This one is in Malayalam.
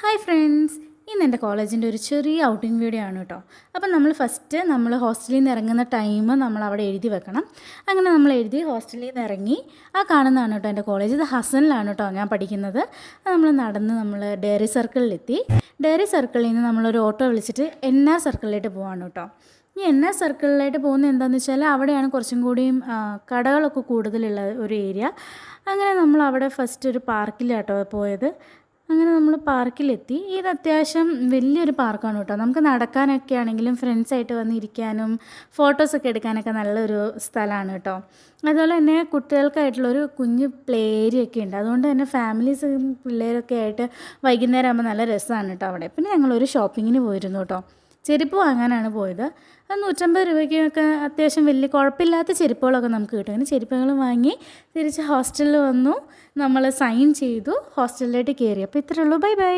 ഹായ് ഫ്രണ്ട്സ്, ഇന്ന് എൻ്റെ കോളേജിൻ്റെ ഒരു ചെറിയ ഔട്ടിംഗ് വീഡിയോ ആണ് കേട്ടോ. അപ്പം നമ്മൾ ഹോസ്റ്റലിൽ നിന്ന് ഇറങ്ങുന്ന ടൈം നമ്മൾ അവിടെ എഴുതി വെക്കണം. അങ്ങനെ നമ്മൾ എഴുതി ഹോസ്റ്റലിൽ നിന്ന് ഇറങ്ങി ആ കാണുന്നതാണ് കേട്ടോ എൻ്റെ കോളേജ്. ഇത് ഹസനിലാണ് കേട്ടോ ഞാൻ പഠിക്കുന്നത്. നമ്മൾ നടന്ന് ഡയറി സർക്കിളിലെത്തി. ഡയറി സർക്കിളിൽ നിന്ന് നമ്മളൊരു ഓട്ടോ വിളിച്ചിട്ട് NR സർക്കിളിലേക്ക് പോവാണ് കേട്ടോ. ഈ NR സർക്കിളിലായിട്ട് പോകുന്നത് എന്താണെന്ന് വെച്ചാൽ അവിടെയാണ് കുറച്ചും കൂടിയും കടകളൊക്കെ കൂടുതലുള്ള ഒരു ഏരിയ. അങ്ങനെ നമ്മൾ അവിടെ ഫസ്റ്റ് ഒരു പാർക്കിലാട്ടോ പോയത്. അങ്ങനെ നമ്മൾ പാർക്കിലെത്തി. ഇത് അത്യാവശ്യം വലിയൊരു പാർക്കാണ് കേട്ടോ. നമുക്ക് നടക്കാനൊക്കെ ആണെങ്കിലും ഫ്രണ്ട്സായിട്ട് വന്നിരിക്കാനും ഫോട്ടോസൊക്കെ എടുക്കാനൊക്കെ നല്ലൊരു സ്ഥലമാണ് കേട്ടോ. അതുപോലെ തന്നെ കുട്ടികൾക്കായിട്ടുള്ളൊരു കുഞ്ഞ് പ്ലേ ഏരിയ ഒക്കെ ഉണ്ട്. അതുകൊണ്ട് തന്നെ ഫാമിലീസും പിള്ളേരൊക്കെ ആയിട്ട് വൈകുന്നേരം ആകുമ്പോൾ നല്ല രസമാണ് കേട്ടോ അവിടെ. പിന്നെ ഞങ്ങളൊരു ഷോപ്പിങ്ങിന് പോയിരുന്നു കേട്ടോ. ചെരുപ്പ് വാങ്ങാനാണ് പോയത്. അത് 150 രൂപയ്ക്കൊക്കെ അത്യാവശ്യം വലിയ കുഴപ്പമില്ലാത്ത ചെരുപ്പുകളൊക്കെ നമുക്ക് കിട്ടും. അങ്ങനെ ചെരുപ്പുകൾ വാങ്ങി തിരിച്ച് ഹോസ്റ്റലിൽ വന്നു. നമ്മൾ സൈൻ ചെയ്തു, ഹോസ്റ്റലിലേക്ക് കയറി. അപ്പോൾ ഇത്രയേ ഉള്ളൂ. Bye bye.